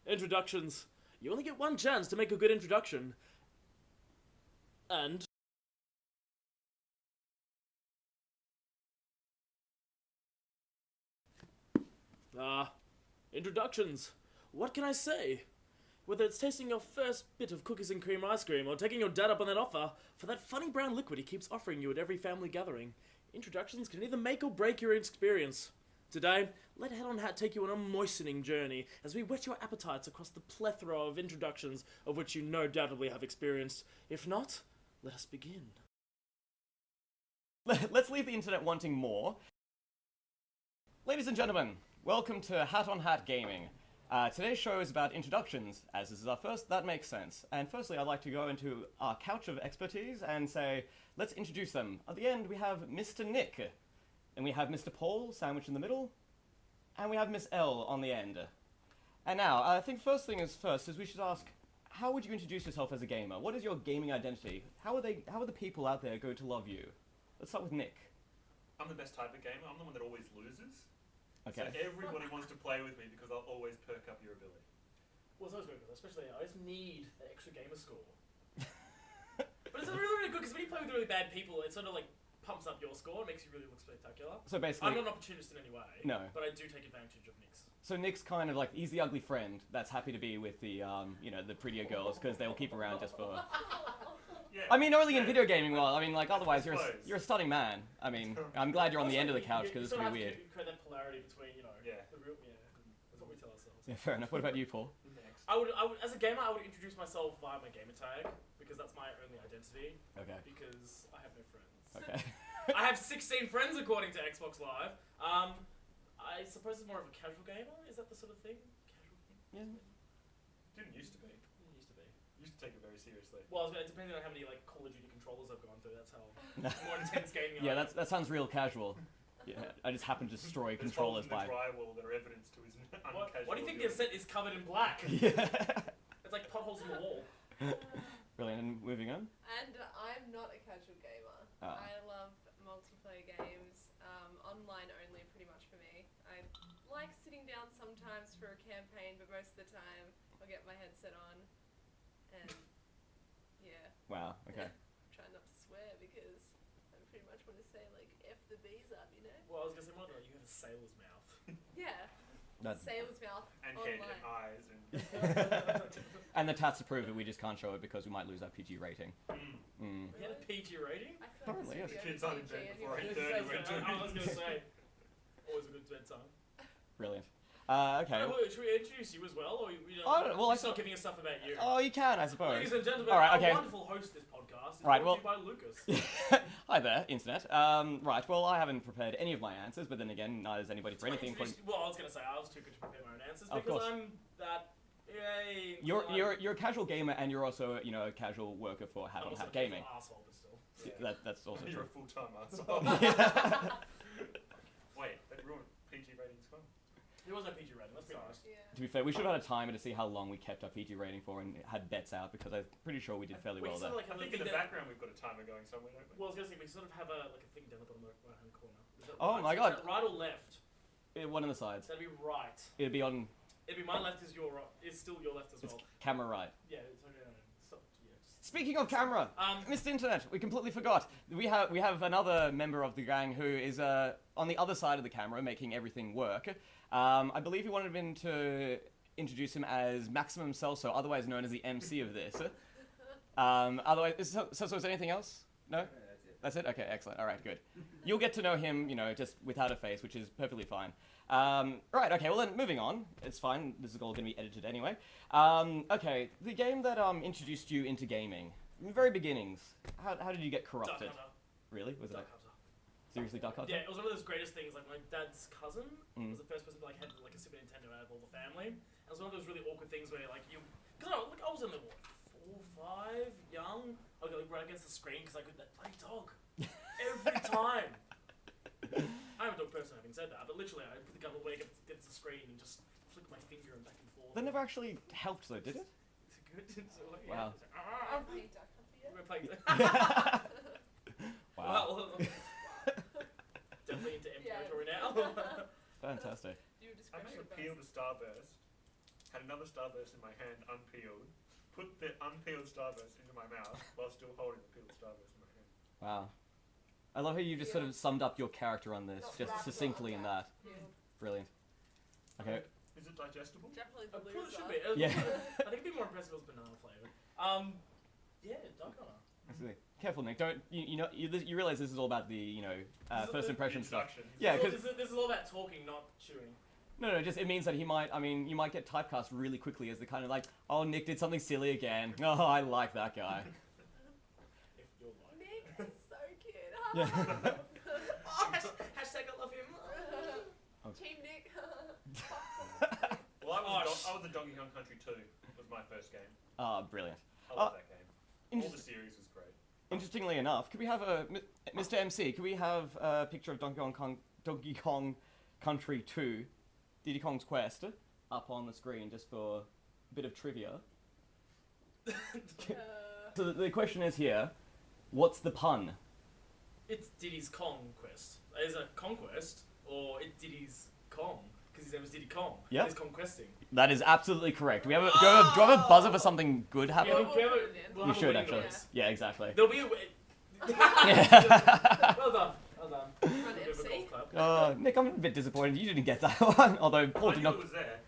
Introductions. You only get one chance to make a good introduction. And... introductions. What can I say? Whether it's tasting your first bit of cookies and cream ice cream or taking your dad up on that offer for that funny brown liquid he keeps offering you at every family gathering, introductions can either make or break your experience. Today, let Head on Hat take you on a moistening journey as we whet your appetites across the plethora of introductions of which you no doubtably have experienced. If not, let us begin. Let's leave the internet wanting more. Ladies and gentlemen, welcome to Hat on Hat Gaming. Today's show is about introductions, as this is our first. That makes sense. And firstly, I'd like to go into our couch of expertise and say, let's introduce them. At the end, we have Mr. Nick, and we have Mr. Paul, sandwiched in the middle, and we have Miss L on the end. And now, I think first thing is first is we should ask, how would you introduce yourself as a gamer? What is your gaming identity? How are the people out there going to love you? Let's start with Nick. I'm the best type of gamer. I'm the one that always loses. Okay. So everybody wants to play with me because I'll always perk up your ability. Well, it's always good, especially I just need that extra gamer score. But it's really, really good because when you play with really bad people, it sort of like pumps up your score, makes you really look spectacular. So basically, I'm not an opportunist in any way. No. But I do take advantage of Nick's. So Nick's kind of like, he's the ugly friend that's happy to be with the, the prettier girls because they'll keep around just for... Yeah. I mean, only in video gaming, well, I mean, like, otherwise you're a stunning man. I mean, I'm glad you're on the end of the couch because it's going to be weird. You create that polarity between, the real, that's what we tell ourselves. Yeah, fair enough. What about you, Paul? Next. I would, as a gamer, I would introduce myself via my gamer tag because that's my only identity. Okay. Because I have no friends. Okay. I have 16 friends according to Xbox Live. I suppose it's more of a casual gamer. Is that the sort of thing? Casual thing? Yeah. Didn't used to be. Used to be. Used to take it very seriously. Well, depending on how many like Call of Duty controllers I've gone through, that's how more intense gaming. Yeah, that sounds real casual. Yeah, I just happen to destroy controllers by... There's holes in the drywall that are evidence to his uncasual... What do you think this set is covered in black? Yeah. It's like potholes in the wall. Brilliant, and moving on? And I'm not a casual gamer. Oh. I love multiplayer games, online only pretty much for me. I like sitting down sometimes for a campaign, but most of the time I'll get my headset on and yeah. Wow, okay. Try not to swear because I pretty much want to say like F the bees up, Well, I was going to say, Mother, you have a sailor's mouth. Yeah. Sailor's mouth and online. head and eyes and... And the tats approve it, we just can't show it because we might lose our PG rating. You had a PG rating? I feel Apparently, like yes. Kids aren't in bed before I 8:30. was going to say, always a good bedtime. Brilliant. Okay. Should we introduce you as well? Or start giving us stuff about you? Oh, you can, I suppose. Ladies and gentlemen, All right, okay. our wonderful host of this podcast is Right, brought to you by Lucas. Hi there, Internet. Right, well, I haven't prepared any of my answers, but then again, neither has anybody for anything. Well, I was going to say, I was too good to prepare my own answers Of because course. I'm that... Yay. You're a casual gamer, and you're also, a casual worker for Hat on Hat Gaming. Asshole, but still. Yeah. That's also You're true. a full-time asshole. Wait, that ruined PG ratings well. There was no PG rating, let's be honest. Yeah. To be fair, we should have had a timer to see how long we kept our PG rating for and had bets out because I'm pretty sure we did fairly well there. Like I think in the background we've got a timer going somewhere, don't we? Well, I was going to say, we sort of have a thing down the bottom right-hand corner. Oh my god. Is that right or left? One on the sides. That'd be right. It'd be on... It'd be my left is your right. Is still your left as It's well. camera right. Yeah, it's okay. Stop. Yeah, Speaking of camera, Mr. Internet, we completely forgot. We have another member of the gang who is on the other side of the camera making everything work. I believe you wanted him to introduce him as Maximum Celso, otherwise known as the MC of this. Otherwise, so is there anything else? No? That's it? Okay, excellent. All right, good. You'll get to know him, just without a face, which is perfectly fine. Right, okay, well then, moving on. It's fine, this is all going to be edited anyway. Okay, the game that introduced you into gaming, in the very beginnings, how did you get corrupted? Duck Hunter. Really? Was Duck it Hunter. seriously Duck Hunter? Yeah, it was one of those greatest things. Like, my dad's cousin was the first person to had a Super Nintendo out of all the family. And it was one of those really awkward things where because I was only 4, 5, young. I would go right against the screen because I could that bloody dog every time. I'm a dog person, having said that, but literally I put the gun away against the screen and just flick my finger and back and forth. That never actually helped though, did it? It's good. So, Wow. I've played Duck Hunter yet. We're playing Wow. Well, definitely into M territory now. Fantastic. Your I discretion may advised. appeal to Starburst had another Starburst in my hand, unpeeled, put the unpeeled Starburst into my mouth while still holding the peeled Starburst in my hand. Wow. I love how you just sort of summed up your character on this, Not just wrapped succinctly up, in that. Yeah. Brilliant. Okay. Is it digestible? Definitely I the probably loser. should be. Yeah. I think it'd be more impressive if it was banana flavored. Yeah, Dark Honor. Absolutely. Careful, Nick. Don't you realize this is all about the first impression stuff. Introduction. Yeah, because This is all about talking, not chewing. no, just it means that he might. I mean, you might get typecast really quickly as the kind of like, oh, Nick did something silly again. Oh, I like that guy. If you're like. Nick is so cute. Yeah. Hashtag I love him. Team Nick. Well, I was a Donkey Kong Country 2. Was my first game. Ah, brilliant. I love that game. All the Interest- series was great. Interestingly enough, could we have Mr. MC? Could we have a picture of Donkey Kong Country 2, Diddy Kong's Quest, up on the screen just for a bit of trivia? So the question is here, what's the pun? It's Diddy's Conquest. Is it Conquest or it's Diddy's Kong? Because his name is Diddy Kong. Yep. He's conquesting. That is absolutely correct. We have do you have a buzzer for something good happening? Yeah, We'll we'll We have a should winning actually. noise. Yeah, exactly. There'll be a. Yeah. Well done. Well done. Run A bit of a MC. golf clap. Nick, I'm a bit disappointed you didn't get that one. Although Paul I did knew not. it was there.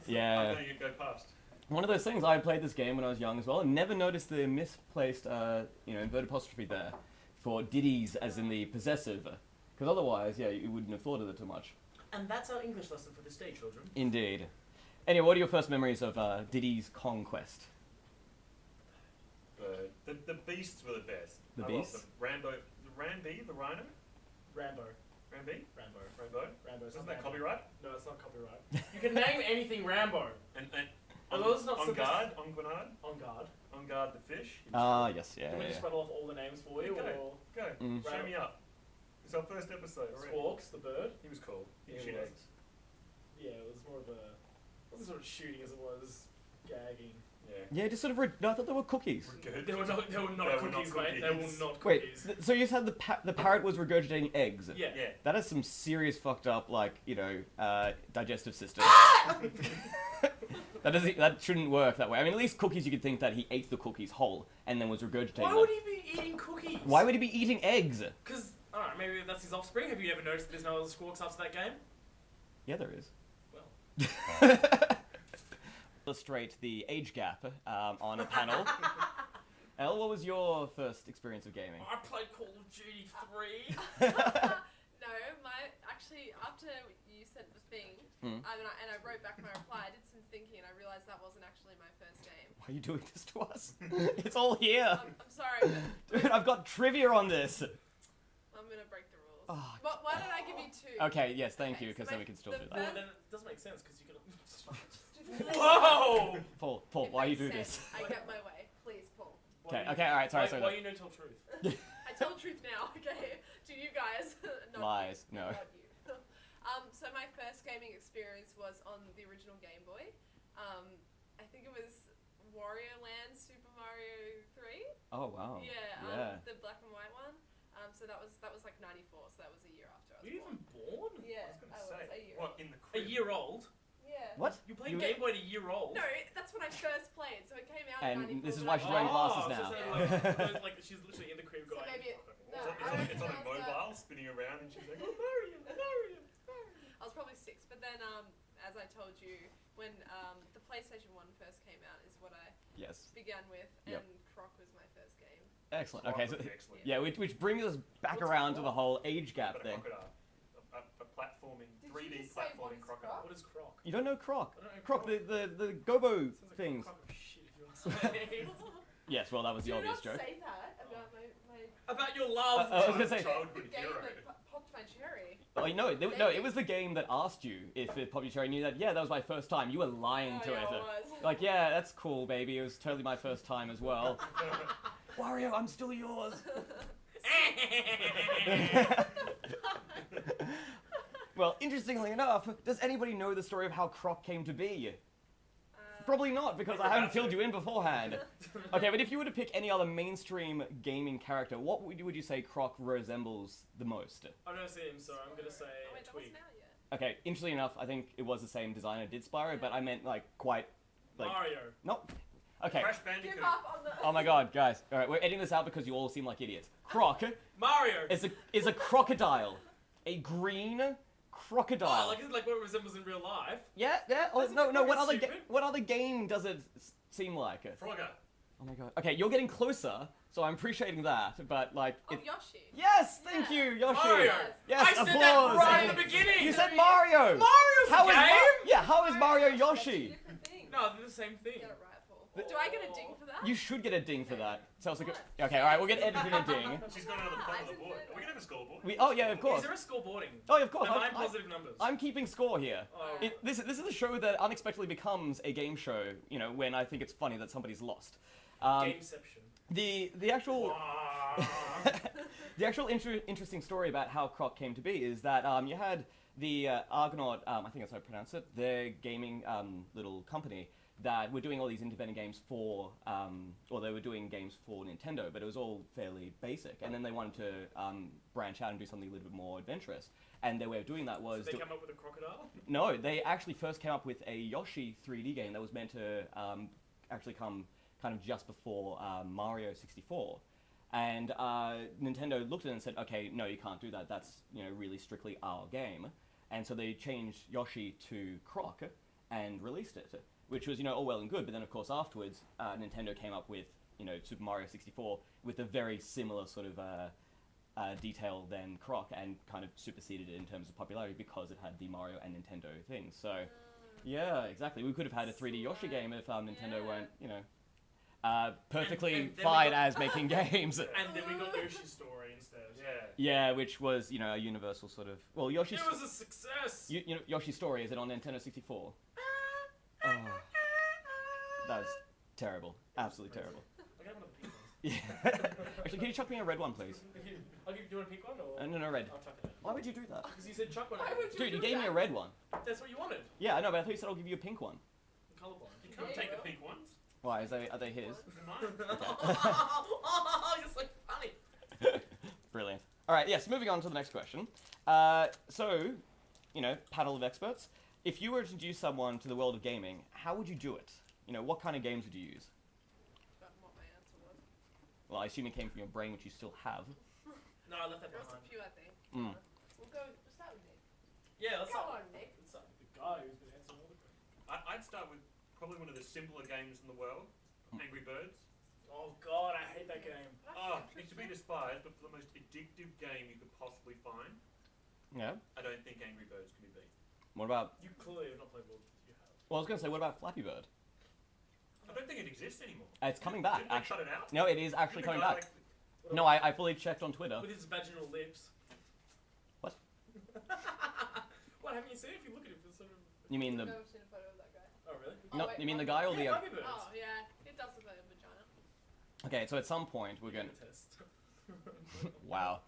Yeah. I'm letting it go past. One of those things. I played this game when I was young as well, and never noticed the misplaced, inverted apostrophe there for Diddy's, as in the possessive. Because otherwise, yeah, you wouldn't have thought of it too much. And that's our English lesson for this day, children. Indeed. Anyway, what are your first memories of Diddy's Conquest? The beasts were the best. The I beasts? loved them. Rambo, the Rambi, the rhino? Rambo. Rambi? Rambo. Rambo? Rambo. Isn't that copyright? No, it's not copyright. You can name anything Rambo. And Although it's not on supposed guard, on Grenard, On guard. on guard the fish. Yes, yeah, Can we yeah. just rattle off all the names for you? Yeah, Or Go, Mm. show me up. It's our first episode already. Squawks, the bird? He was cool. He Yeah, could he shoot was. eggs. Yeah, it was more of a. It wasn't sort of shooting as it was gagging. Yeah. Yeah, just sort of. No, I thought they were cookies. Good. They were not cookies, mate. They were not Wait, cookies. so you said the parrot was regurgitating eggs? Yeah. Yeah. That is some serious fucked up, digestive system. That shouldn't work that way. I mean, at least cookies, you could think that he ate the cookies whole and then was regurgitating Why them. would he be eating cookies? Why would he be eating eggs? Because, alright, maybe that's his offspring. Have you ever noticed that there's no other squawks after that game? Yeah, there is. Well. Illustrate the age gap on a panel. Elle, what was your first experience of gaming? I played Call of Duty 3. No, actually after you said the thing, Hmm. and I wrote back my reply, I did some thinking and I realised that wasn't actually my first game. Why are you doing this to us? It's all here. I'm sorry, but Dude, I've got trivia on this. I'm gonna break the rules. Oh, Why don't I give you two? Okay, yes, thank you, Okay, because so then we can still the do Well, that. then it does make sense, because you can. Just do the Whoa! Paul, It why you do makes this? sense. I get my way. Please, Paul. Okay, alright, sorry. Why you know tell truth? I tell the truth now, okay? To you guys. Not Lies, you. no. Not you. So my first gaming experience was on the original Game Boy. I think it was Wario Land Super Mario 3. Oh, wow. Yeah, the black and white one. So that was like 94, so that was a year after I Were was you born. even born? Yeah, I was gonna I say. was a year What, old. in the A crib? year old? Yeah. What? You played You- Game Boy at a year old? No, that's when I first played, so it came out And in 94. this is so why I she's was wearing Oh, glasses I was now. just saying, like she's literally in the crib So going. maybe it- "Fuck, no, what's I up?" don't It's on a think I was mobile, spinning around, and she's like, oh, Mario, Mario, Mario. I was probably 6, but then, as I told you, when the PlayStation 1 first came out is what I Yes. began with, Yep. and Croc was my first game. Excellent. Croc Okay, would so be excellent. yeah, which brings us back What's around to the Croc? whole age gap But a thing. crocodile. A platforming, Did you 3D just say what platforming is crocodile. Croc? What is Croc? You don't know Croc? I don't know Croc, the Gobo Sounds like things. a crock of shit, if you ask me. Yes, well, that was Do the obvious not joke. say that about my About your love. I was gonna say. Childhood the game hero. that popped my cherry. Oh, no, it was the game that asked you if it probably showed you that. Yeah, that was my first time. You were lying Oh, to yeah, it. it was. Like, yeah, that's cool, baby. It was totally my first time as well. Wario, I'm still yours. Well, interestingly enough, does anybody know the story of how Croc came to be? Probably not, because I haven't filled you in beforehand. Okay, but if you were to pick any other mainstream gaming character, what would you say Croc resembles the most? I've never seen him, so I'm gonna say Oh, wait, that Tweak. wasn't out yet. Okay, interestingly enough, I think it was the same designer did Spyro, but I meant like quite like Mario. no. Okay. Crash Give Bandicoot. up on the. Oh my god, guys! All right, we're editing this out because you all seem like idiots. Croc Mario. is a crocodile, a green crocodile. Oh, like what it resembles in real life. Yeah, yeah. Oh That's no, no. fucking stupid. What other game does it seem like? Frogger. Oh my god. Okay, you're getting closer, so I'm appreciating that. But like, Oh, Yoshi. yes, thank Yeah. you, Yoshi. Mario. Yes, I said applause. that right in the beginning. You said Mario. Mario's How a is game. Yeah, how is Mario Two Yoshi? different things. No, they're the same thing. Get it right, Paul. Do I get a ding for that? You should get a ding for that. Sounds like What? okay. All right, we'll get editing a ding. She's got another I point on the didn't board. know Are we gonna have a scoreboard? Oh yeah, of course. Is there a scoreboarding? Oh, of course. Am I in positive numbers? I'm keeping score here. Oh. This is a show that unexpectedly becomes a game show. You know, when I think it's funny that somebody's lost. Gameception. The actual the actual interesting story about how Croc came to be is that you had the Argonaut, I think that's how I pronounce it, the gaming little company that were doing all these independent games for, or they were doing games for Nintendo, but it was all fairly basic. And then they wanted to branch out and do something a little bit more adventurous. And their way of doing that was... Did they come up with a crocodile? No, they actually first came up with a Yoshi 3D game that was meant to actually come kind of just before Mario 64. And Nintendo looked at it and said, okay, no, you can't do that. That's, you know, really strictly our game. And so they changed Yoshi to Croc and released it, which was, you know, all well and good. But then, of course, afterwards, Nintendo came up with, you know, Super Mario 64 with a very similar sort of detail than Croc and kind of superseded it in terms of popularity because it had the Mario and Nintendo things. So, yeah, exactly. We could have had a 3D Yoshi game if Nintendo weren't, you know, perfectly and then we fine got- as making games. And then we got Yoshi's Story instead. Yeah. Yeah, which was, you know, a universal sort of... Well, Yoshi's... It was a success. You know, Yoshi's Story, is it on Nintendo 64? Oh, that was terrible. Absolutely terrible. I got one of the pink ones. Yeah. Actually, can you chuck me a red one, please? I'll give you want a pink one or? No, red. I'll chuck it. Why would you do that? Because you said chuck one. Why would Dude, you do gave me a that? red one. That's what you wanted. Yeah, I know, but I thought you said I'll give you a pink one. Colorblind. You can't take the pink ones. Why? Are they his? They're mine. Oh, you're so funny. Brilliant. All right, yes, moving on to the next question. So, you know, panel of experts. If you were to introduce someone to the world of gaming, how would you do it? You know, what kind of games would you use? Forgotten what my answer was. Well, I assume it came from your brain, which you still have. No, I left that There was a behind. few, I think. Mm. We'll go. We'll start with Nick. Yeah, let's Go start. on, Nick. Let's start with the guy who's been answering all the questions. I'd start with probably one of the simpler games in the world, Angry Birds. Oh god, I hate that game. Oh, it's to be despised, but for the most addictive game you could possibly find, Yeah. I don't think Angry Birds can be beat. What about... You clearly have not played World. You have. Well, I was going to say, what about Flappy Bird? I don't think it exists anymore. It's coming back, Didn't they actually. cut it out? No, it is actually Didn't coming the guy, back. No, I fully checked on Twitter. With his vaginal lips. What? What haven't you seen? If you look at it, it's sort of. You mean the... I've never seen a photo of that guy. Oh really? No, wait, you mean the what? guy or the... Yeah, Flappy Birds. Oh yeah, it does look like a vagina. Okay, so at some point we're going Give it a test. to... Wow.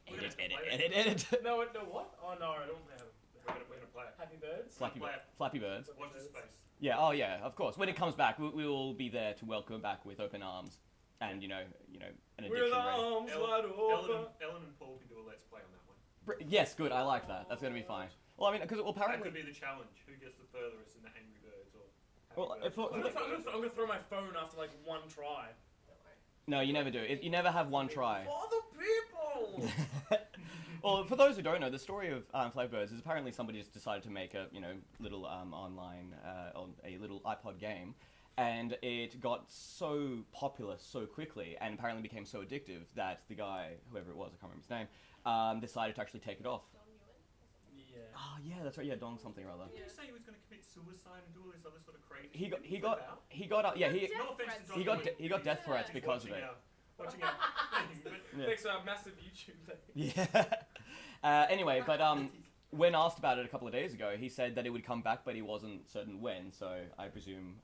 We're edit, gonna edit, play edit, edit. No, no, what? Oh no, I don't have we're gonna play it. Happy Birds. Flappy Birds. Watch this space. Yeah, oh yeah, of course. When it comes back, we will be there to welcome it back with open arms. And, you know, an addiction With ready. arms wide open. Ellen and Paul can do a let's play on that one. Yes, good, I like that. That's going to be fine. Well, I mean, because That apparently... could be the challenge. Who gets the furthest in the Angry Birds or Happy Well, Birds? for- I'm gonna throw my phone after like one try. Don't worry. No, you never do. You never have one try. For the people. Well, for those who don't know, the story of Flappy Birds is apparently somebody just decided to make a little online on a little iPod game, and it got so popular so quickly, and apparently became so addictive that the guy, whoever it was, I can't remember his name, decided to actually take it off. Don Ewan? Yeah. Oh yeah, that's right. Yeah, Dong something or other. Did you say he was going to commit suicide and do all this other sort of crazy? He got Did he flip got out? he got yeah he Death No offense threats. to he Don got Ewan. he got death threats He's because of it. watching our thing, but Yeah. Thanks to our massive YouTube thing. Yeah. Anyway, but when asked about it a couple of days ago, he said that it would come back, but he wasn't certain when. So I presume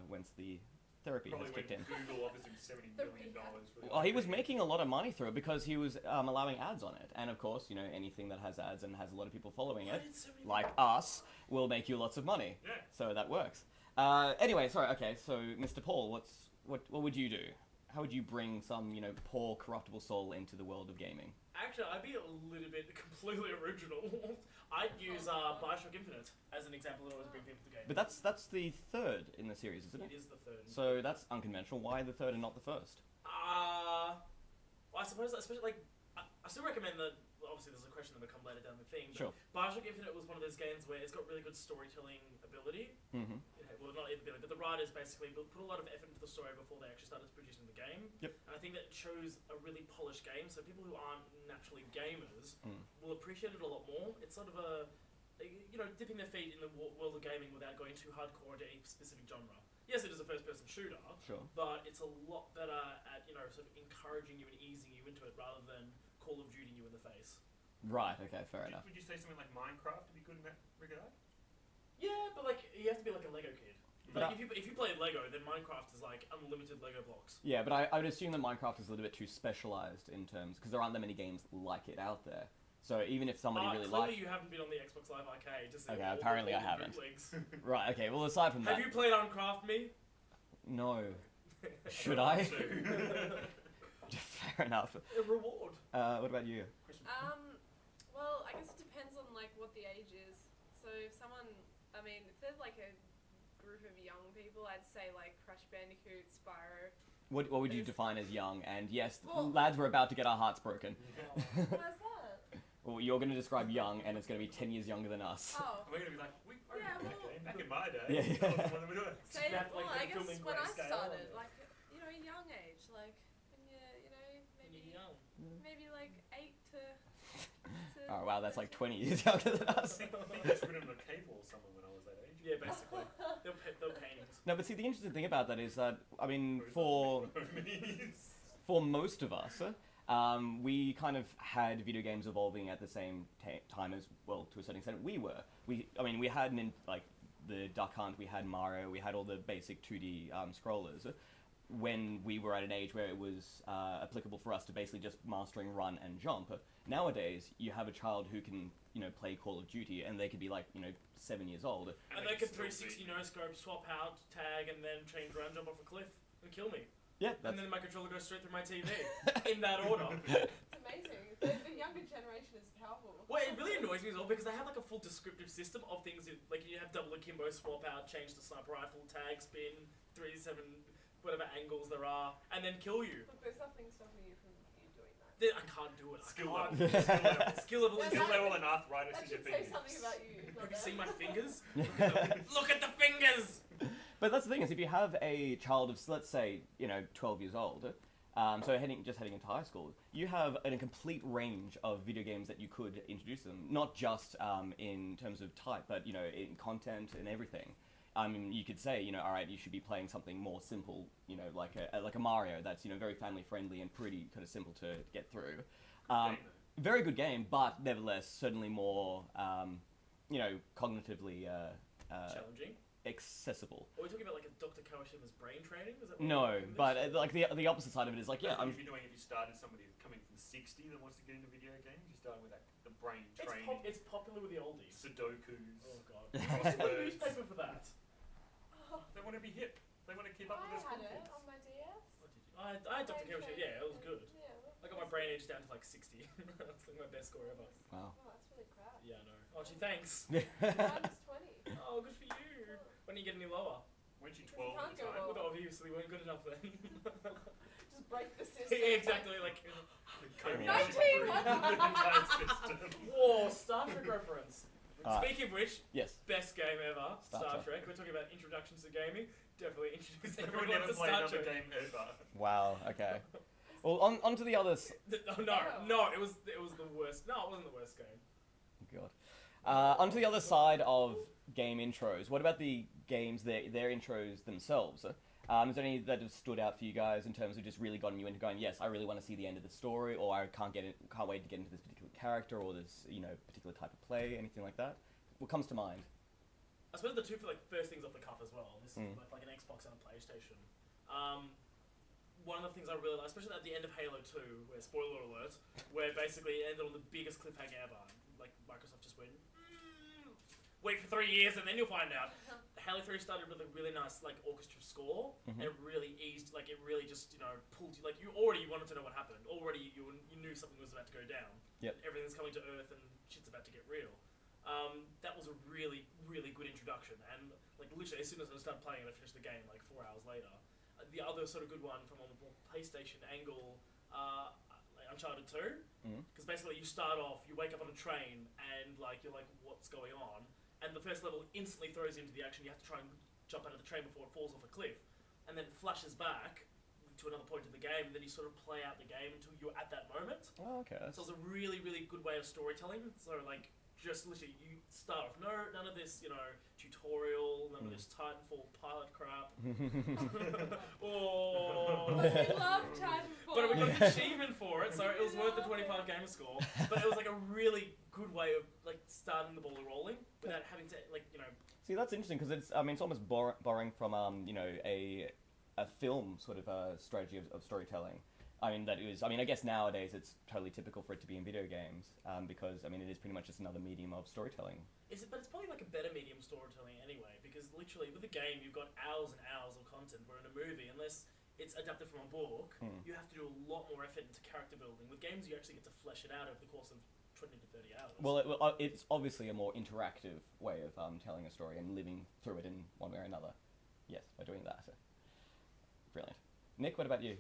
once the therapy probably has when kicked in. Google offers him $70 million for the Well, he was making a lot of money through it because he was allowing ads on it, and of course, you know, anything that has ads and has a lot of people following it, like us, will make you lots of money. Yeah. So that works. Anyway, sorry. Okay, so Mr. Paul, what would you do? how would you bring some, you know, poor corruptible soul into the world of gaming? Actually, I'd be a little bit completely original. I'd use Bioshock Infinite as an example that always bring people to games. But that's the third in the series, isn't it? It is the third. So that's unconventional. Why the third and not the first? Well, I suppose, especially like, I still recommend that. Well, obviously, there's a question that will come later down the thing. But Sure. Bioshock Infinite was one of those games where it's got really good storytelling ability. Mm-hmm. Well, not ability, but the writers basically put a lot of effort into the story before they actually started producing the game. Yep. And I think that shows a really polished game. So people who aren't naturally gamers will appreciate it a lot more. It's sort of dipping their feet in the world of gaming without going too hardcore into any specific genre. Yes, it is a first-person shooter, Sure. but it's a lot better at, sort of encouraging you and easing you into it rather than Call of Duty you in the face. Right, okay, fair enough. Would you say something like Minecraft would be good in that regard? Yeah, but like, you have to be like a Lego kid. But Like, if you play Lego, then Minecraft is like unlimited Lego blocks. Yeah, but I would assume that Minecraft is a little bit too specialized in terms, because there aren't that many games like it out there. So even if somebody really clearly likes... you haven't been on the Xbox Live Arcade to see Okay, all apparently all I haven't. bootlegs. Right, okay, well aside from that... Have you played Uncraft Me? No. Should I? Fair enough. A reward. What about you? Well, I guess it depends on like what the age is. So if there's like a group of young people, I'd say like Crash Bandicoot, Spyro. What would you define as young? And yes, Well- lads, we're about to get our hearts broken. Why's that? Well, you're going to describe young, and it's going to be 10 years younger than us. Oh. We're going to be like, we are Yeah, that well- game. Back in my day, Yeah, yeah. that was the one that we were doing. So, Snap, like, I the guess filming when I grayscale started, and- like, young age, like, when maybe, young. maybe like 8 to Oh, wow, that's like 20 years younger than us. I think it's written on a cave wall somewhere when I was that age. Yeah, basically. They're paintings. No, but see, the interesting thing about that is that, I mean, for most of us, we kind of had video games evolving at the same time as, well, to a certain extent, we were. We had, the Duck Hunt, we had Mario, we had all the basic 2D scrollers, when we were at an age where it was applicable for us to basically just mastering run and jump. Nowadays, you have a child who can, play Call of Duty, and they could be 7 years old. And they can 360 no-scope, swap out, tag, and then change run, jump off a cliff, and kill me. Yeah, And then my controller goes straight through my TV. In that order. It's amazing. The younger generation is powerful. Well, it really annoys me as well because they have like a full descriptive system of things. Like you have double akimbo, swap out, change the sniper rifle, tag, spin, 3-7, whatever angles there are, and then kill you. Look, there's nothing stopping you from you doing that. I can't do it. Skill I level. can't. Skill level is Skill level and arthritis That is your should say thing. something about you. Have you seen my fingers? Look at the fingers! But that's the thing, is if you have a child of, let's say, 12 years old, so heading into high school, you have a complete range of video games that you could introduce them, not just in terms of type, but, in content and everything. I mean, you could say, all right, you should be playing something more simple, like a Mario that's, very family-friendly and pretty kind of simple to get through. Very good game, but nevertheless, certainly more, cognitively Challenging. accessible. Are we talking about like a Dr. Kawashima's brain training? Is that what No, we're doing but this? the opposite side of it is like, yeah, That's what I'm... you'd be doing if you started somebody coming from 60 that wants to get into video games. You start with the brain It's, training, it's popular with the oldies. Sudokus. Oh god. What's the Crosswords. newspaper for that? They want to be hip. They want to keep up I with this had content. it on my DS. What did you? I had Dr. Kawashi. Yeah, it was good. Yeah, I got my brain age down to like 60. That's like my best score ever. Wow. Oh, that's really crap. Yeah, I know. Oh, gee, thanks. Mine was 20. Oh, good for you. When are you getting any lower? Weren't you Because 12 you at can't the go time? lower. Well, obviously, weren't good enough then. Just break the system. Yeah, exactly, like... Code 19, Ship what? entire system. Whoa, Star Trek reference. Speaking of which, Yes. best game ever, Star Star Trek. We're talking about introductions to gaming. Definitely introduce Everyone everyone never to played Star another Trek. game ever. Wow, okay. Well, on to the others. Oh, no, it was the worst. No, it wasn't the worst game. God. Onto the other side of game intros. What about the games, their intros themselves? Is there any that have stood out for you guys in terms of just really gotten you into going, yes, I really want to see the end of the story, or I can't wait to get into this particular character, or this particular type of play, anything like that? What comes to mind? I suppose the two for like first things off the cuff as well. This is like an Xbox and a PlayStation. One of the things I really like, especially at the end of Halo 2, where spoiler alert, where basically it ended on the biggest cliffhanger ever. Like Microsoft just went, wait for 3 years and then you'll find out. Halo 3 started with a really nice like orchestra score, and it really eased, like it really just pulled you, like you already wanted to know what happened. Already you knew something was about to go down. Yep. Everything's coming to Earth and shit's about to get real. That was a really, really good introduction, and like literally as soon as I started playing it, I finished the game like 4 hours later. The other sort of good one from a more PlayStation angle, like Uncharted 2, because basically you start off, you wake up on a train, and like you're like, what's going on? And the first level instantly throws you into the action. You have to try and jump out of the train before it falls off a cliff, and then flashes back to another point in the game, and then you sort of play out the game until you're at that moment. Oh, okay. So it's a really, really good way of storytelling. So like, just literally, you start off, none of this, tutorial, none of this Titanfall pilot crap. We love Titanfall. But we got an achievement for it, so it was worth the 25 gamer score. But it was like a really good way of like starting the ball rolling without having to See, that's interesting because it's almost borrowing from a film sort of strategy of storytelling. I guess nowadays it's totally typical for it to be in video games because it is pretty much just another medium of storytelling. But it's probably like a better medium storytelling anyway, because literally with a game you've got hours and hours of content, where in a movie, unless it's adapted from a book, you have to do a lot more effort into character building. With games you actually get to flesh it out over the course of 20 to 30 hours. Well, it's obviously a more interactive way of telling a story and living through it in one way or another. Yes, by doing that. Brilliant. Nick, what about you?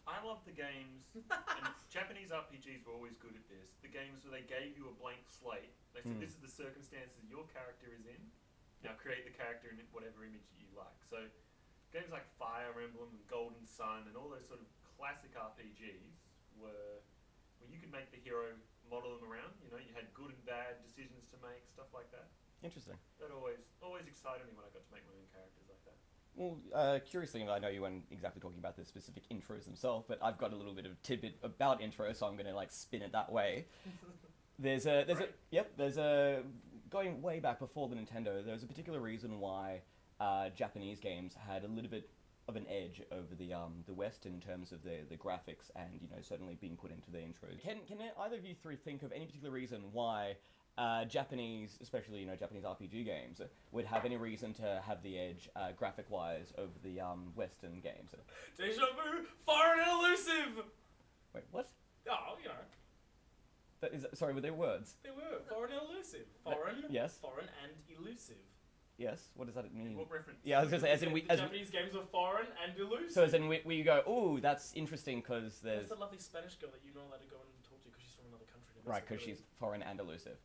I love the games, and Japanese RPGs were always good at this. The games where they gave you a blank slate. They said, this is the circumstances your character is in. Now create the character in whatever image you like. So games like Fire Emblem and Golden Sun and all those sort of classic RPGs were where you could make the hero, model them around. You had good and bad decisions to make, stuff like that. Interesting. That always excited me when I got to make my own characters like that. Well, curiously, I know you weren't exactly talking about the specific intros themselves, but I've got a little bit of tidbit about intro, so I'm going to spin it that way. There's a going way back before the Nintendo. There's a particular reason why Japanese games had a little bit of an edge over the West in terms of the graphics and certainly being put into the intros. Can either of you three think of any particular reason why Japanese, especially Japanese RPG games, would have any reason to have the edge graphic-wise over the Western games? Deja vu, foreign and elusive. Wait, what? Oh, Sorry, were they words? They were foreign and elusive. Foreign, yes. Foreign and elusive. Yes. What does that mean? What reference? Yeah, I was gonna say, as in Japanese games were foreign and elusive. So as in we go, ooh, that's interesting because there's. That's the lovely Spanish girl that you're not allowed to go and talk to because she's from another country. Right, because she's foreign and elusive.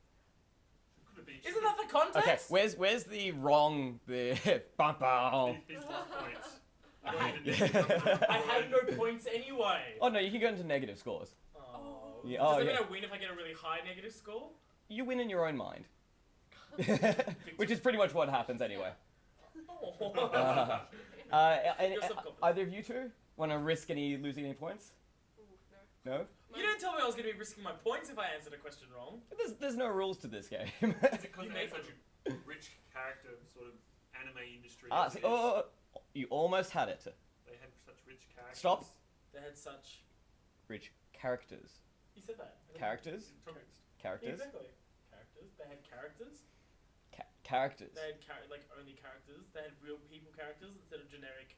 Isn't that the context? Okay, where's the wrong bum bum? He's lost points. I had no points anyway. Oh no, you can go into negative scores. Oh. Yeah, Does that mean I win if I get a really high negative score? You win in your own mind. Which is pretty much what happens anyway. Either of you two want to risk losing any points? Ooh, no. No? You didn't tell me I was going to be risking my points if I answered a question wrong. There's no rules to this game. Is it because they have such a rich character sort of anime industry? You almost had it. They had such rich characters. Stop. They had such... Rich characters. You said that. Characters? Characters? Yeah, exactly. Characters. They had characters. Characters. They had only characters. They had real people characters instead of generic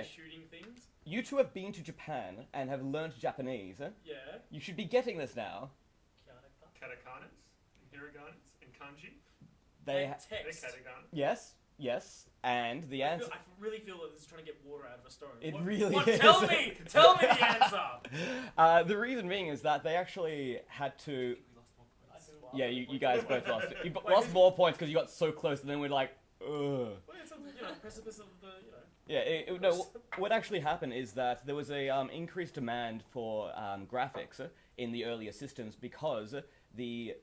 shooting things. You two have been to Japan and have learnt Japanese. Yeah. You should be getting this now. Katakanas, and hiraganas, and kanji. They text. Katakana. Yes, and the answer... I really feel that this is trying to get water out of a stone. It really is. Tell me the answer! The reason being is that they actually had to... Yeah, you guys both lost it. You lost more points because you got so close, and then we're like, ugh. Well, it's precipice of the, Yeah, what actually happened is that there was a increased demand for graphics in the earlier systems because the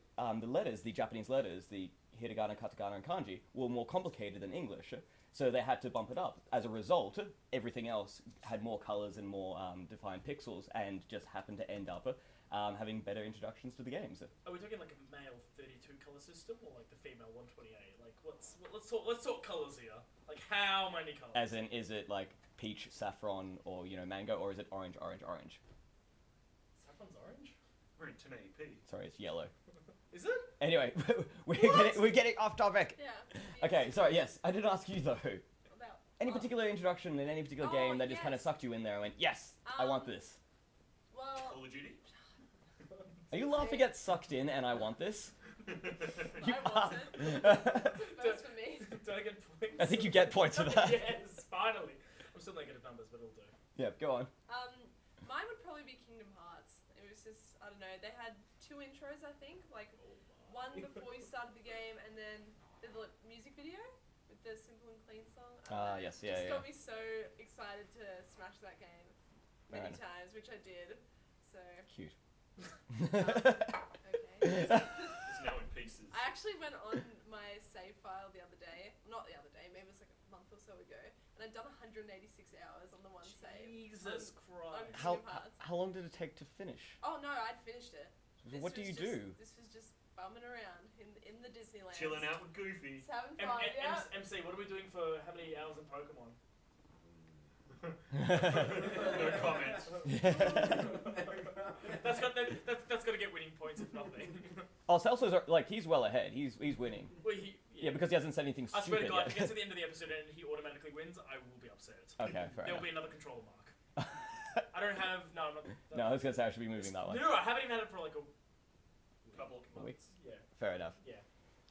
letters, the Japanese letters, the hiragana, katakana, and kanji, were more complicated than English. So they had to bump it up. As a result, everything else had more colors and more defined pixels, and just happened to end up having better introductions to the games. Are we talking like a male 32 color system or like the female 128? Like let's talk colors here. Like how many colors? As in, is it like peach, saffron, or mango, or is it orange, orange, orange? Saffron's orange? We're in 1080p. Sorry, it's yellow. Is it? Anyway, we're getting off topic. Yeah. Okay, sorry, yes. I did ask you, though. About Any what? particular introduction in any particular Oh, game that just kind of yes. sucked you in there and went, yes, I want this? Well, Call of Duty? Are you laughing at sucked in and I want this? You I are. wasn't. First for me. Do I get points? I think you get points for that. Yes, finally. I'm still negative numbers, but it'll do. Yeah, go on. Mine would probably be Kingdom Hearts. It was just, I don't know, they had 2 intros, I think. Like, one before you started the game, and then the music video with the Simple and Clean song. Yes, Just yeah. got me so excited to smash that game many Right. times, which I did. So, Cute. okay. It's now in pieces. I actually went on my save file the other day. Not the other day, maybe it was like a month or so ago. And I'd done 186 hours on the one save. Jesus Christ. How Kingdom Hearts. how long did it take to finish? Oh no, I'd finished it. So what do you do? This was just bumming around in the Disneyland. Chilling out with Goofy. Just having fun, yeah. MC, what are we doing for how many hours in Pokemon? No comment. That's got to get winning points if nothing. Oh, Celso's like he's well ahead. He's winning. Well, Yeah, because he hasn't said anything I swear to stupid God, if he yet. gets to the end of the episode and he automatically wins, I will be upset. Okay, fair There'll enough. be another control mark. I don't have. No, I'm not. No, I was gonna say I should be moving that one. No, I haven't even had it for like a couple of A week? months. Yeah. Fair enough. Yeah.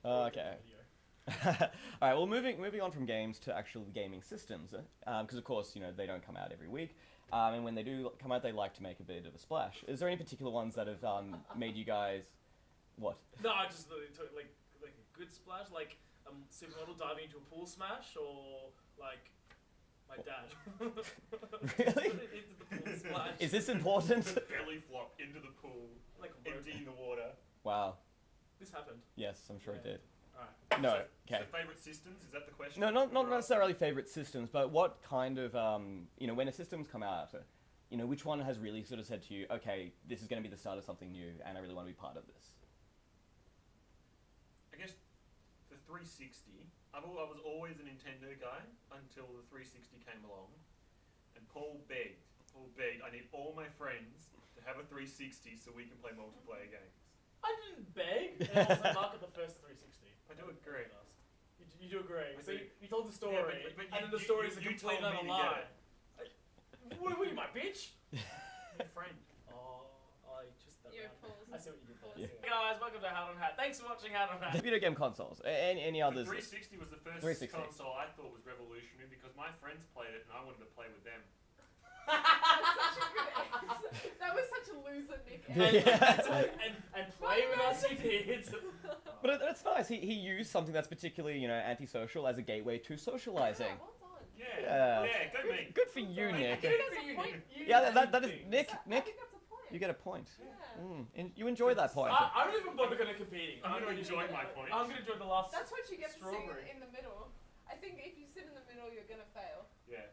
Okay. All right. Well, moving on from games to actual gaming systems, because of course they don't come out every week, and when they do come out, they like to make a bit of a splash. Is there any particular ones that have made you guys what? No, I just like a good splash, like a supermodel diving into a pool smash, or like my dad. Really? Into the pool splash. Is this important? Belly flop into the pool, Like a rope. emptying the water. Wow. This happened. Yes, I'm sure it did. Alright. No. Okay. So favourite systems, is that the question? No, not Right. necessarily favorite systems, but what kind of when a system's come out, which one has really sort of said to you, okay, this is going to be the start of something new, and I really want to be part of this. I guess the 360. I was always a Nintendo guy until the 360 came along, and Paul begged, I need all my friends to have a 360 so we can play multiplayer games. I didn't beg. And also market the first 360. I do agree. You do agree. I So do. you told the story, Yeah, but and then the you- story is a you complete told and me utter to lie. get What are you, my bitch? Your friend. Oh, I just. Your pause. I see what you did there. Yeah. Hey guys, welcome to Hat on Hat. Thanks for watching Hat on Hat. Video game consoles. Any The others? 360 was the first 360. console I thought was revolutionary because my friends played it and I wanted to play with them. That was such a loser, Nick. And play with us, you did. But it's nice. He used something that's particularly antisocial as a gateway to socializing. Yeah, well done. Yeah, go me. Good for you, Nick. I think that's a point. Yeah, that is Nick. I Nick, think that's a point. you get a point. Yeah. You enjoy that point. I'm not even bothered going to competing. I'm going to enjoy my point. I'm going to enjoy the last. That's what you get for sitting strawberry. in the middle. I think if you sit in the middle, you're gonna fail. Yeah.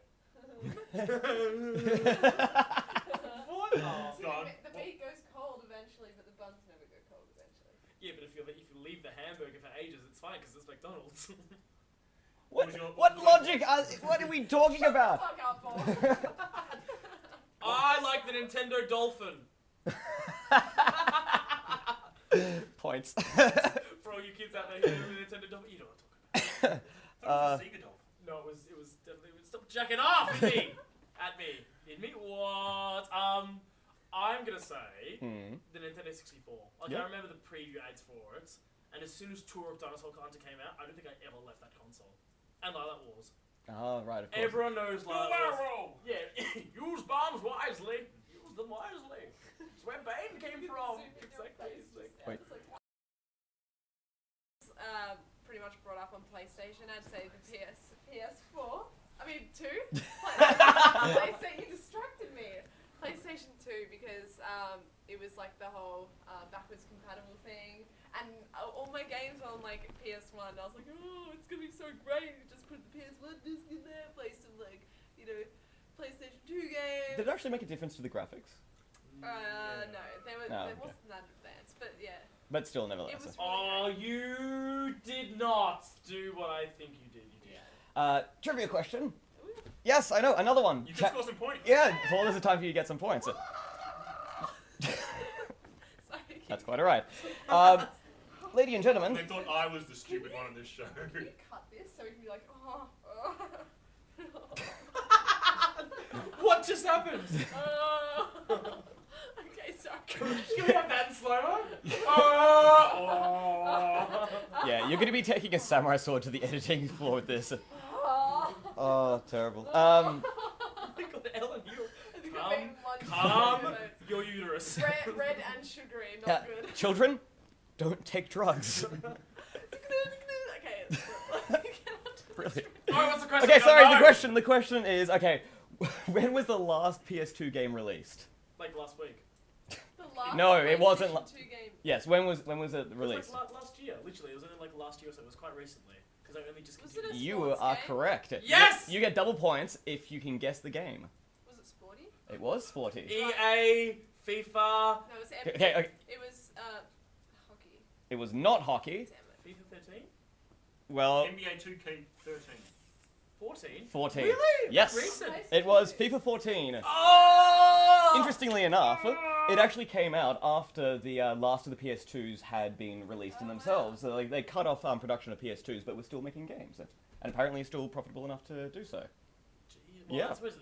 What? Oh. See, God. the meat goes cold eventually, but the buns never go cold eventually. Yeah, but if you leave the hamburger for ages, it's fine because it's McDonald's. What logic? What are we talking about? Fuck up, Paul. I like the Nintendo Dolphin. Points. For all you kids out there who know the Nintendo Dolphin, you know what I'm talking about. I thought it was a Sega Dolphin. No, it was definitely. Stop jacking off at me. At me. What? I'm gonna say the Nintendo 64. Like Yeah. I remember the preview ads for it, and as soon as Tour of Dinosaur Hunter came out, I don't think I ever left that console. And Lilac Wars. Oh, right, of course. Everyone knows Lilac Wars. Barrel! Yeah, use bombs wisely. Use them wisely. It's where Bane came from. Exactly. Wait. Pretty much brought up on PlayStation. I'd say the PS4. I mean, 2. PlayStation, you distracted me. PlayStation 2 because it was like the whole backwards compatible thing, and all my games were on like PS1. I was like, oh, it's gonna be so great. You just put the PS1 disc in there, play some like PlayStation 2 games. Did it actually make a difference to the graphics? No, they okay. wasn't that advanced, but yeah. But still, It nevertheless. was Oh, you did not do what I think you did. You did. Trivia question. Yes, I know, another one. You can score some points. Yeah, Paul, there's a time for you to get some points. Sorry. That's quite alright. lady and gentlemen. They thought I was the stupid one on this show. Can you cut this so we can be like, oh. What just happened? Okay, sorry. Can we have that in slow-mo? Yeah, you're gonna be taking a samurai sword to the editing floor with this. Oh, terrible. I think Ellen, calm Calm. your uterus. Red and sugary, not good. Children, don't take drugs. Okay. Brilliant. Alright, what's the question? Okay, sorry. No. The question is, okay, when was the last PS2 game released? Like last week. The last No, it wasn't PlayStation 2 game. Yes, when was it It released? was like last year, literally. It was only like last year, so it was quite recently. Because I only just Was it continued. a You sports are game? correct. Yes! You get double points if you can guess the game. Was it sporty? It was sporty. EA, FIFA, No, it was everything. Okay. It was hockey. It was not hockey. Damn it. FIFA 13? Well, NBA 2K13. 14? 14. Really? Yes. Recent. It was FIFA 14. Oh! Interestingly enough, it actually came out after the last of the PS2s had been released in themselves. So, like, they cut off production of PS2s, but were still making games, and apparently still profitable enough to do so. Gee, well, Yeah. I suppose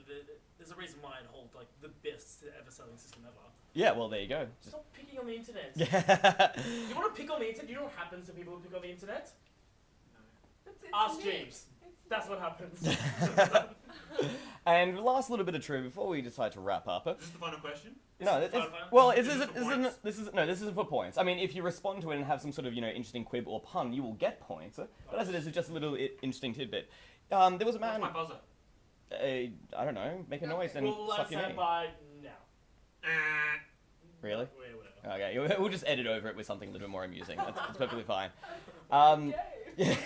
there's a reason why it holds like the best ever selling system ever. Yeah, well, there you go. Stop picking on the internet. Yeah. You want to pick on the internet? You know what happens to people who pick on the internet? It's Ask me. James. That's what happens. And last little bit of trivia before we decide to wrap up. Is this the final question? No, Is this, it fun? well, Is this this isn't. for points? This isn't for points. I mean, if you respond to it and have some sort of interesting quib or pun, you will get points. But as it is, it's just a little interesting tidbit. There was a What's man. my buzzer? I don't know. Make a noise and We'll let suck your that name. by now. Really? Whatever. Okay, we'll just edit over it with something a little bit more amusing. That's perfectly fine. Yay.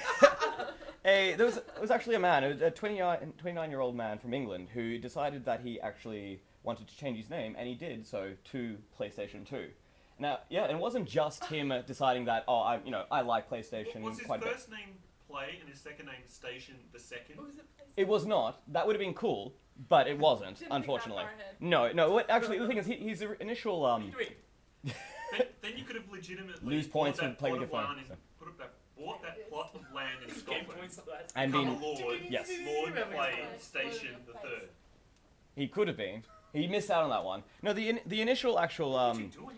There was actually a man, a 29-year-old man from England who decided that he actually wanted to change his name, and he did so to PlayStation 2. Now, yeah, it wasn't just him deciding that. Oh, I like PlayStation What's his quite a bit. first name Play and his second name Station the Second? What was it? It was not. That would have been cool, but it wasn't, Didn't think that unfortunately. far ahead. No. Actually, the thing is, his initial What are you doing? Then you could have legitimately Lose points bought for that playing plot your of phone, land so. bought that plot of land in Game Scotland. points like that. and Become been. a lord. Yes. Lord Play Lord Station of the Face. Third. He could have been. He missed out on that one. No, the initial actual What's he doing?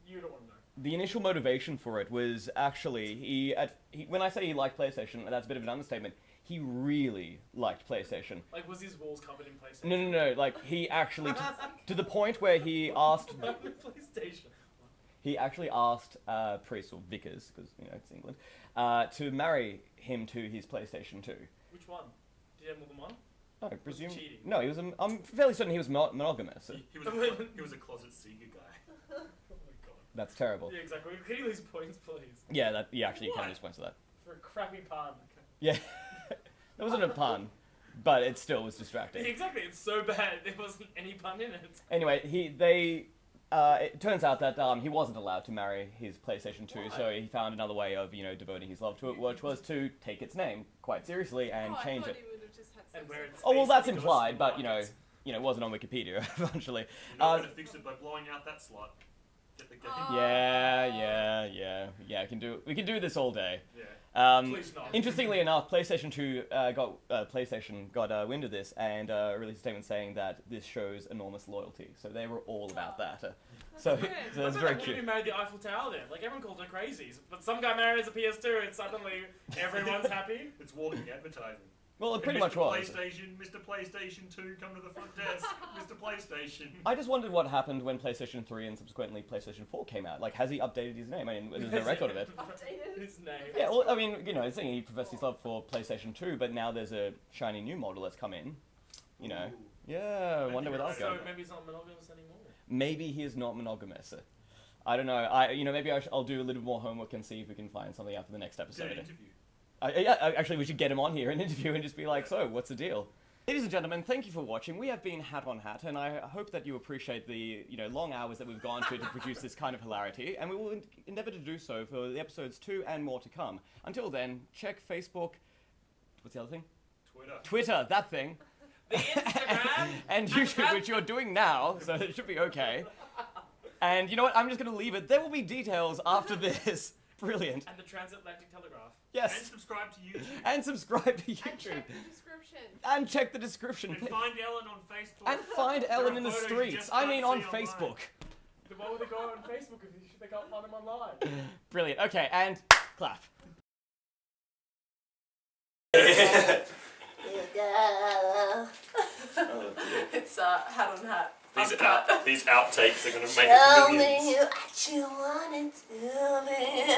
You don't want to know. the initial motivation for it was actually he when I say he liked PlayStation, that's a bit of an understatement. He really liked PlayStation. Like, was his walls covered in PlayStation? No. Like he actually to the point where he asked. PlayStation. He actually asked priests or vicars, because it's England, to marry him to his PlayStation 2. Which one? Did you have more than one? No, I presume. cheating? No, he was. I'm fairly certain he was monogamous. He was a closet Sega guy. Oh my god. That's terrible. Yeah, exactly. Can you lose points, please? Yeah, that you actually What? can lose points for that. For a crappy pun. Yeah, that wasn't a pun, but it still was distracting. Exactly, it's so bad there wasn't any pun in it. Anyway, it turns out that he wasn't allowed to marry his PlayStation 2, so Why? he found another way of devoting his love to it, which was to take its name quite seriously and Oh, change I it. thought he would have just had And sex where with it's it. Oh well, that's basically implied, but market. it wasn't on Wikipedia eventually. You're not going to fix it by blowing out that slot. Get the game. Oh. Yeah. We can do this all day. Yeah. Please not. Interestingly enough, PlayStation 2 got wind of this and released a statement saying that this shows enormous loyalty. So they were all about that. So good. so that's I very bet cute. He married the Eiffel Tower then. Like, everyone called her crazies. But some guy marries a PS2 and suddenly everyone's happy. It's walking advertising. Well, it Hey, pretty Mr. much was. Mr. PlayStation 2, come to the front desk. Mr. PlayStation. I just wondered what happened when PlayStation 3 and subsequently PlayStation 4 came out. Like, has he updated his name? I mean, there's no record of it. Updated. His name. Yeah, well, I mean, the thing, he professed his love for PlayStation 2, but now there's a shiny new model that's come in. Ooh. Yeah, I wonder where that's So going. maybe he's not monogamous anymore. Maybe he is not monogamous. I don't know. Maybe I'll do a little more homework and see if we can find something out for the next Get an episode. interview. Actually, we should get him on here in an interview and just be like, so, what's the deal? Ladies and gentlemen, thank you for watching. We have been Hat on Hat, and I hope that you appreciate the long hours that we've gone to produce this kind of hilarity, and we will endeavour to do so for the episodes 2 and more to come. Until then, check Facebook. What's the other thing? Twitter, that thing. The Instagram. And YouTube, which you're doing now, so it should be okay. And you know what? I'm just going to leave it. There will be details after this. Brilliant. And the transatlantic telegraph. And Yes. subscribe to YouTube. And subscribe to And YouTube. check the description. And check the description. And find Ellen on Facebook. And find Ellen in the photos you streets. just I can't mean, on see online. Facebook. Then why would they go on Facebook if they can't find him online? Brilliant. Okay, and clap. It's hat on hat. These outtakes are going to make Tell millions. me what you wanna do, me.